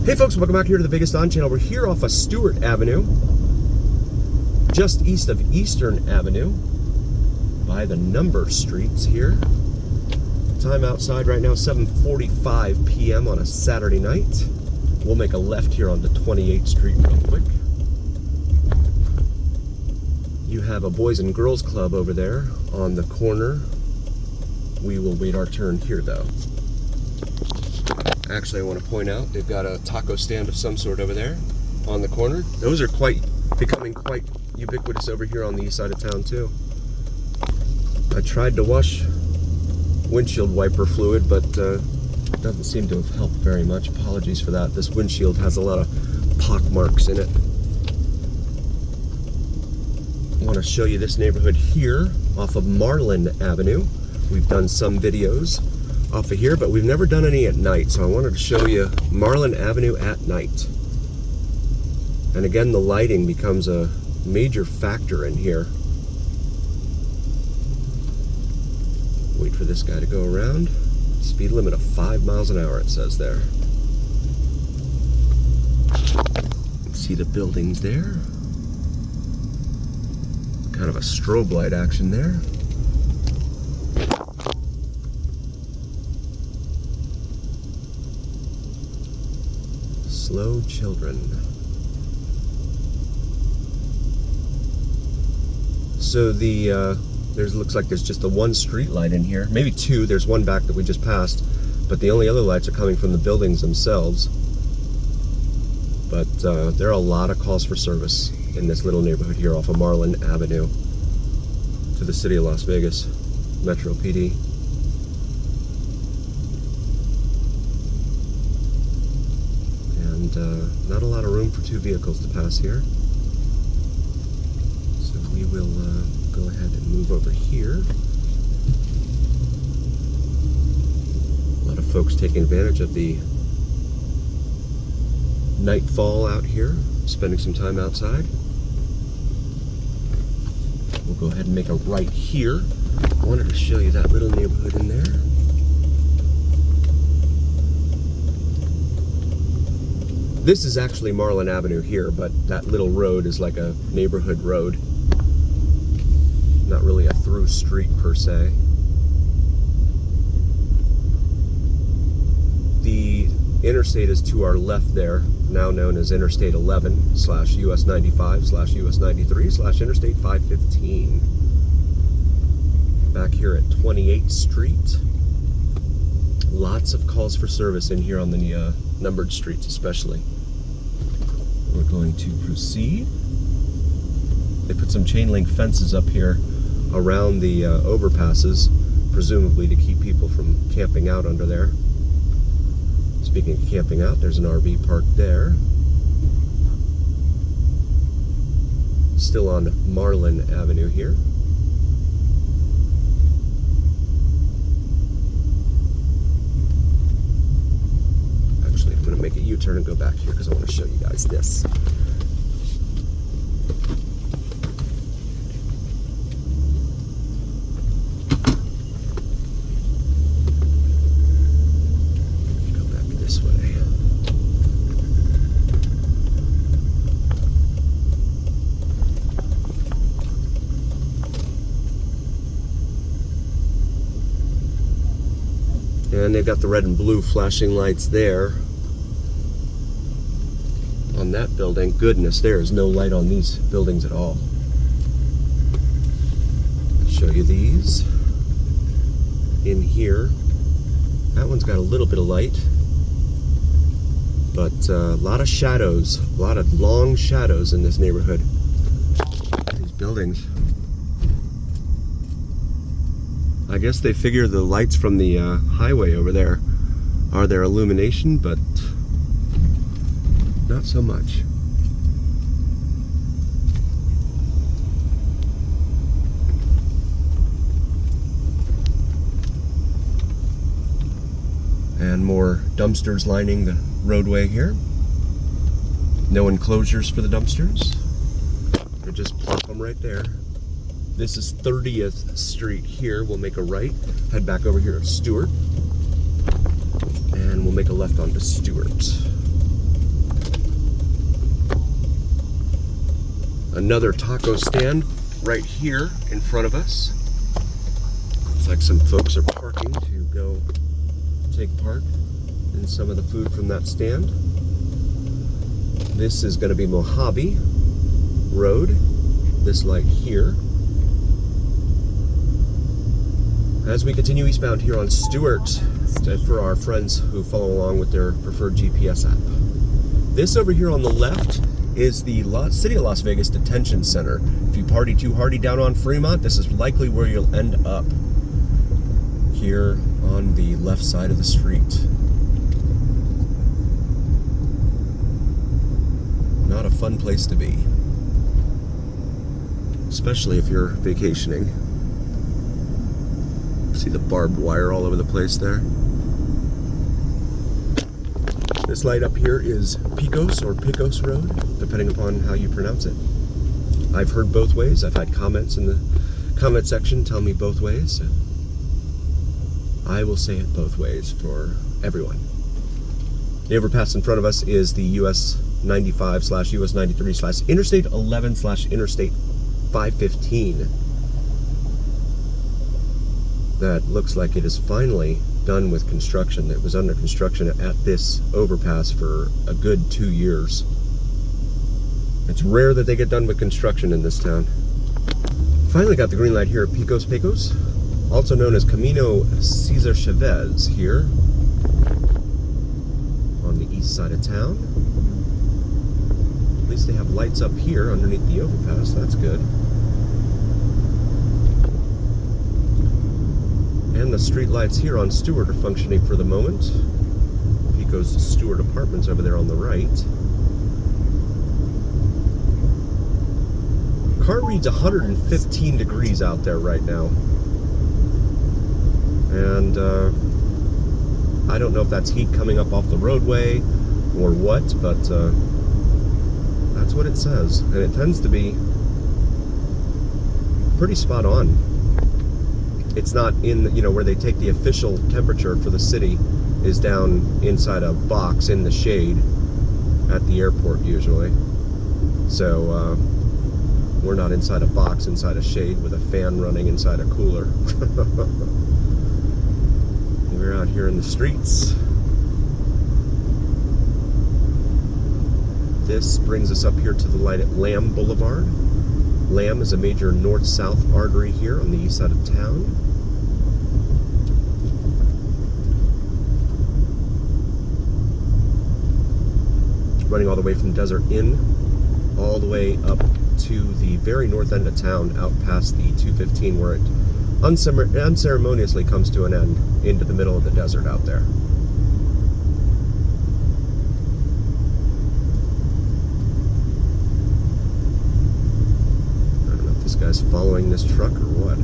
Hey folks, welcome back here to the Vegas Don channel. We're here off of Stewart Avenue, just east of Eastern Avenue, by the number streets here. Time outside right now, 7:45 p.m. on a Saturday night. We'll make a left here onto 28th Street real quick. You have a Boys and Girls Club over there on the corner. We will wait our turn here though. Actually, I want to point out they've got a taco stand of some sort over there on the corner. Those are becoming quite ubiquitous over here on the east side of town too. I tried to wash windshield wiper fluid, but it doesn't seem to have helped very much. Apologies for that. This windshield has a lot of pock marks in it. I want to show you this neighborhood here off of Marlin Avenue. We've done some videos off of here, but we've never done any at night, so I wanted to show you Marlin Avenue at night. And again, the lighting becomes a major factor in here. Wait for this guy to go around. Speed limit of 5 miles an hour, it says there. See the buildings there. Kind of a strobe light action there. Slow children. So looks like there's just the one street light in here, maybe two. There's one back that we just passed, but the only other lights are coming from the buildings themselves. But there are a lot of calls for service in this little neighborhood here off of Marlin Avenue to the city of Las Vegas Metro PD. Not a lot of room for two vehicles to pass here, so we will go ahead and move over here. A lot of folks taking advantage of the nightfall out here, spending some time outside. We'll go ahead and make a right here. I wanted to show you that little neighborhood in there. This is actually Marlin Avenue here, but that little road is like a neighborhood road. Not really a through street per se. The interstate is to our left there, now known as Interstate 11 / US 95 / US 93 / Interstate 515. Back here at 28th Street. Lots of calls for service in here on the numbered streets especially. We're going to proceed. They put some chain link fences up here around the overpasses, presumably to keep people from camping out under there. Speaking of camping out, there's an RV parked there. Still on Marlin Avenue here. I'm going to make a U-turn and go back here because I want to show you guys this. Go back this way. And they've got the red and blue flashing lights there. On that building, goodness, there is no light on these buildings at all. I'll show you these in here. That one's got a little bit of light, but a lot of shadows, a lot of long shadows in this neighborhood. These buildings. I guess they figure the lights from the highway over there are their illumination, but not so much. And more dumpsters lining the roadway here. No enclosures for the dumpsters. They just plop them right there. This is 30th Street here. We'll make a right, head back over here to Stewart, and we'll make a left onto Stewart. Another taco stand right here in front of us. Looks like some folks are parking to go take part in some of the food from that stand. This is going to be Mojave Road, this light here. As we continue eastbound here on Stewart, for our friends who follow along with their preferred GPS app. This over here on the left is the City of Las Vegas Detention Center. If you party too hardy down on Fremont, this is likely where you'll end up. Here on the left side of the street. Not a fun place to be. Especially if you're vacationing. See the barbed wire all over the place there? This light up here is Pecos or Pecos Road, depending upon how you pronounce it. I've heard both ways. I've had comments in the comment section tell me both ways. I will say it both ways for everyone. The overpass in front of us is the US 95/US 93/Interstate 11/Interstate 515. That looks like it is finally done with construction. It was under construction at this overpass for a good 2 years. It's rare that they get done with construction in this town. Finally got the green light here at Pecos, also known as Camino Cesar Chavez here on the east side of town. At least they have lights up here underneath the overpass. That's good. And the street lights here on Stewart are functioning for the moment. Pecos Stewart Apartments over there on the right. Car reads 115 degrees out there right now. And I don't know if that's heat coming up off the roadway or what, but that's what it says. And it tends to be pretty spot on. It's not in, where they take the official temperature for the city is down inside a box in the shade at the airport usually. So we're not inside a box, inside a shade with a fan running inside a cooler. We're out here in the streets. This brings us up here to the light at Lamb Boulevard. Lamb is a major north-south artery here on the east side of town. Running all the way from Desert Inn, all the way up to the very north end of town, out past the 215, where it unceremoniously comes to an end into the middle of the desert out there. I don't know if this guy's following this truck or what.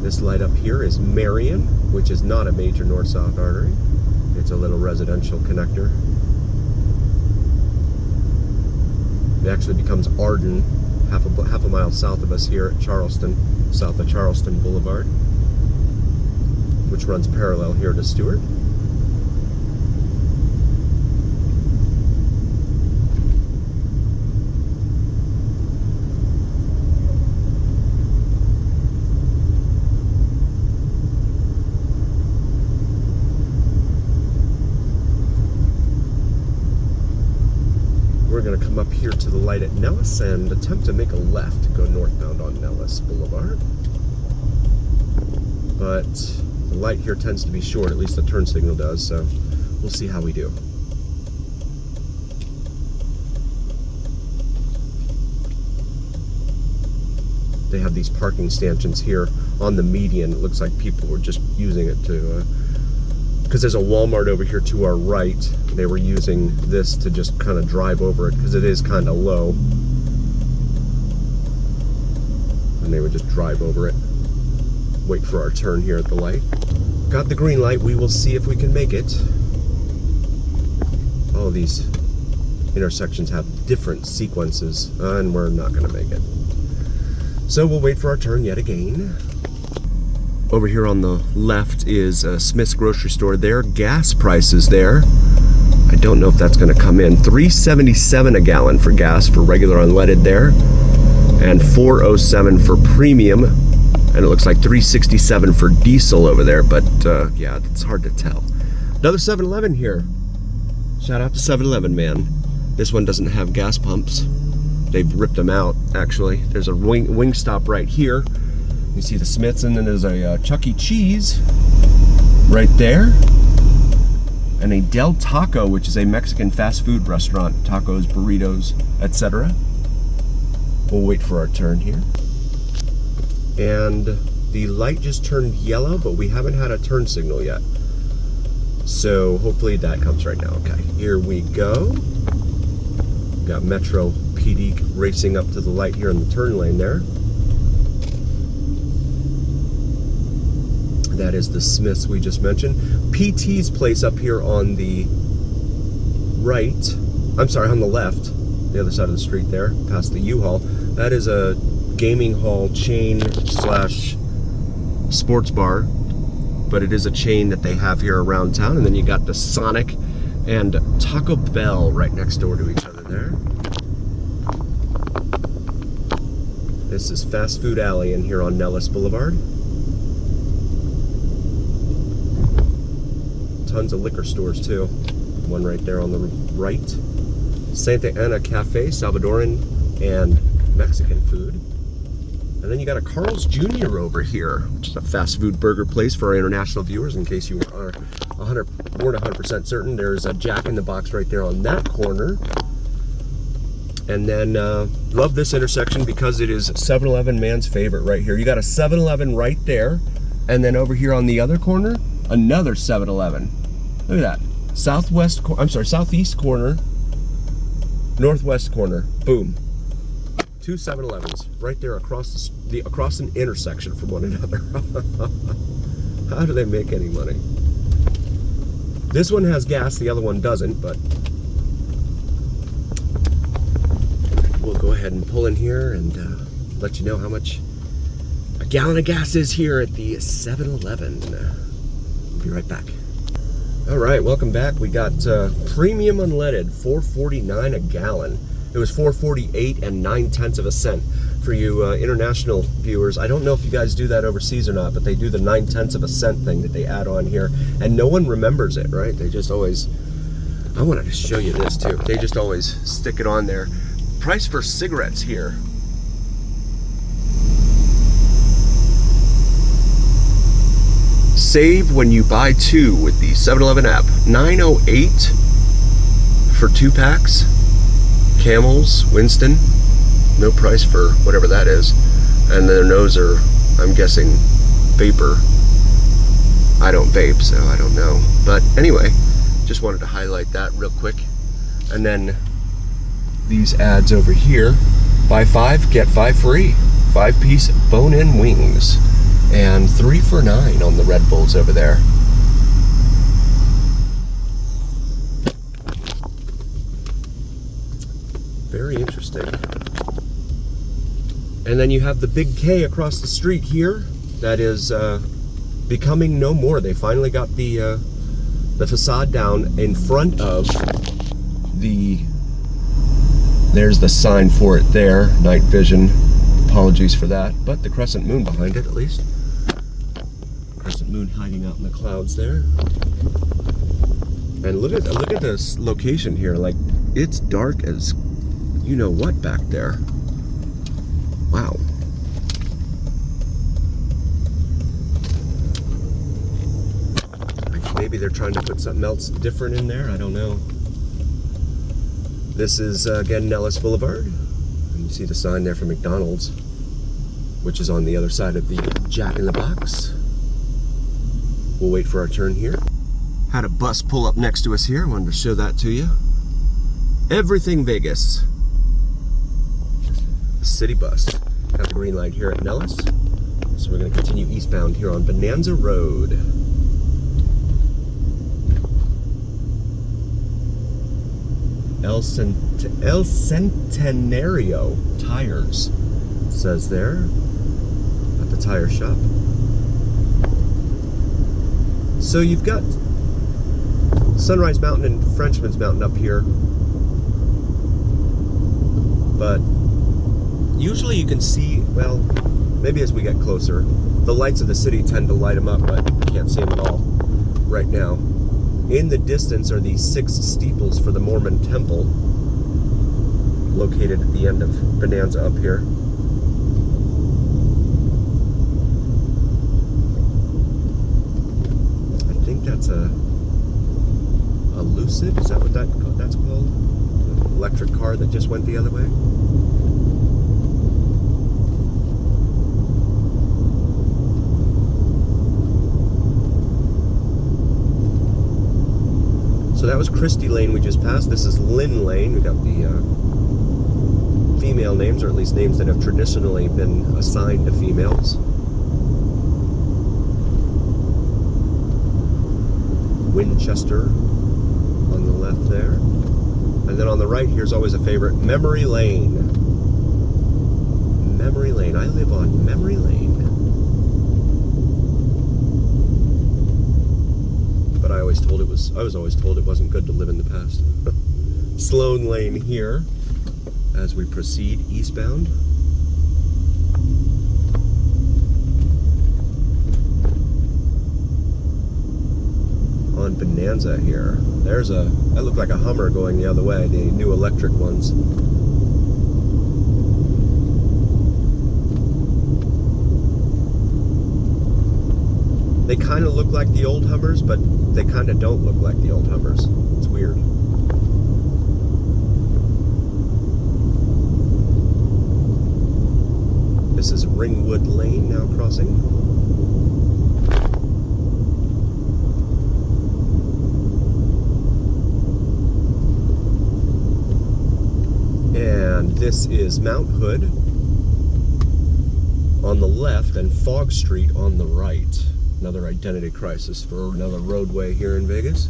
This light up here is Marion, which is not a major north-south artery. It's a little residential connector. It actually becomes Arden, half a mile south of us here at Charleston, south of Charleston Boulevard, which runs parallel here to Stewart. We're going to come up here to the light at Nellis and attempt to make a left to go northbound on Nellis Boulevard. But the light here tends to be short, at least the turn signal does, so we'll see how we do. They have these parking stanchions here on the median. It looks like people were just using it to, because there's a Walmart over here to our right. They were using this to just kind of drive over it because it is kind of low. And they would just drive over it. Wait for our turn here at the light. Got the green light. We will see if we can make it. All of these intersections have different sequences, and we're not going to make it. So we'll wait for our turn yet again. Over here on the left is Smith's grocery store. There, gas prices there. I don't know if that's going to come in. $3.77 a gallon for gas for regular unleaded there, and $4.07 for premium, and it looks like $3.67 for diesel over there. But yeah, it's hard to tell. Another 7-Eleven here. Shout out to 7-Eleven, man. This one doesn't have gas pumps. They've ripped them out, actually. There's a wing stop right here. You see the Smiths, and then there's a Chuck E. Cheese right there. And a Del Taco, which is a Mexican fast food restaurant. Tacos, burritos, etc. We'll wait for our turn here. And the light just turned yellow, but we haven't had a turn signal yet. So hopefully that comes right now. Okay, here we go. Got Metro PD racing up to the light here in the turn lane there. That is the Smiths we just mentioned. PT's place up here on the right, I'm sorry, on the left, the other side of the street there, past the U-Haul. That is a gaming hall chain slash sports bar, but it is a chain that they have here around town. And then you got the Sonic and Taco Bell right next door to each other there. This is Fast Food Alley in here on Nellis Boulevard. Tons of liquor stores too. One right there on the right. Santa Ana Cafe, Salvadoran and Mexican food. And then you got a Carl's Jr. over here, which is a fast food burger place for our international viewers, in case you weren't 100% certain. There's a Jack in the Box right there on that corner. And then, love this intersection because it is 7-Eleven man's favorite right here. You got a 7-Eleven right there, and then over here on the other corner, another 7-Eleven. Look at that. Southeast corner, northwest corner. Boom. Two 7-Elevens right there across across an intersection from one another. How do they make any money? This one has gas, the other one doesn't, but we'll go ahead and pull in here and let you know how much a gallon of gas is here at the 7-Eleven. We'll be right back. All right, welcome back. We got premium unleaded, $4.49 a gallon. It was $4.48 and 9/10 cents for you international viewers. I don't know if you guys do that overseas or not, but they do the 9/10 cent thing that they add on here, and no one remembers it, right? They just always. I wanted to show you this too. They just always stick it on there. Price for cigarettes here. Save when you buy two with the 7-Eleven app. $9.08 for 2 packs. Camels, Winston, no price for whatever that is. And their nose are, I'm guessing, vapor. I don't vape, so I don't know. But anyway, just wanted to highlight that real quick. And then these ads over here, buy 5, get 5 free. 5-piece bone-in wings. And 3 for $9 on the Red Bulls over there. Very interesting. And then you have the Big K across the street here. That is becoming no more. They finally got the facade down in front of the. There's the sign for it there. Night vision. Apologies for that. But the crescent moon behind it, at least. Crescent moon hiding out in the clouds there. And look at this location here. Like, it's dark as you know what back there. Wow. Maybe they're trying to put something else different in there. I don't know. This is again Nellis Boulevard. And you see the sign there for McDonald's, which is on the other side of the Jack in the Box. We'll wait for our turn here. Had a bus pull up next to us here. Wanted to show that to you. Everything Vegas. The city bus. Got the green light here at Nellis. So we're going to continue eastbound here on Bonanza Road. El Centenario Tires, it says there, at the tire shop. So you've got Sunrise Mountain and Frenchman's Mountain up here, but usually you can see, well, maybe as we get closer, the lights of the city tend to light them up, but you can't see them at all right now. In the distance are these 6 steeples for the Mormon temple, located at the end of Bonanza up here. I think that's a Lucid, is that what that's called? An electric car that just went the other way. So that was Christie Lane we just passed. This is Lynn Lane. We got the female names, or at least names that have traditionally been assigned to females. Winchester on the left there. And then on the right, here's always a favorite, Memory Lane. Memory Lane. I live on Memory Lane. But I was always told it wasn't good to live in the past. Sloan Lane here as we proceed eastbound. On Bonanza here. That looked like a Hummer going the other way, the new electric ones. They kind of look like the old Hummers, but they kind of don't look like the old Hummers. It's weird. This is Ringwood Lane now crossing. And this is Mount Hood on the left and Fog Street on the right. Another identity crisis for another roadway here in Vegas.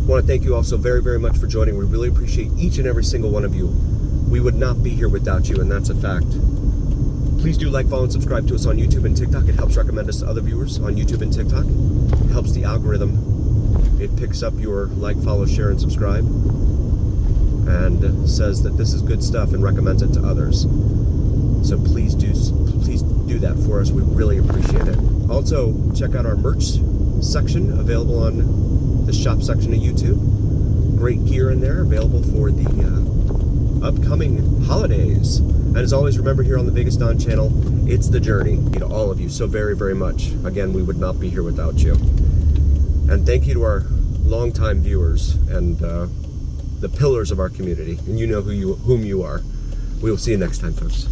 I want to thank you all so very, very much for joining. We really appreciate each and every single one of you. We would not be here without you, and that's a fact. Please do like, follow, and subscribe to us on YouTube and TikTok. It helps recommend us to other viewers on YouTube and TikTok. It helps the algorithm. It picks up your like, follow, share, and subscribe, and says that this is good stuff and recommends it to others. So please do that for us. We really appreciate it. Also, check out our merch section available on the shop section of YouTube. Great gear in there available for the upcoming holidays. And as always, remember here on the Vegas Don channel, it's the journey. Thank you to all of you so very, very much. Again, we would not be here without you. And thank you to our longtime viewers and the pillars of our community. And you know whom you are. We will see you next time, folks.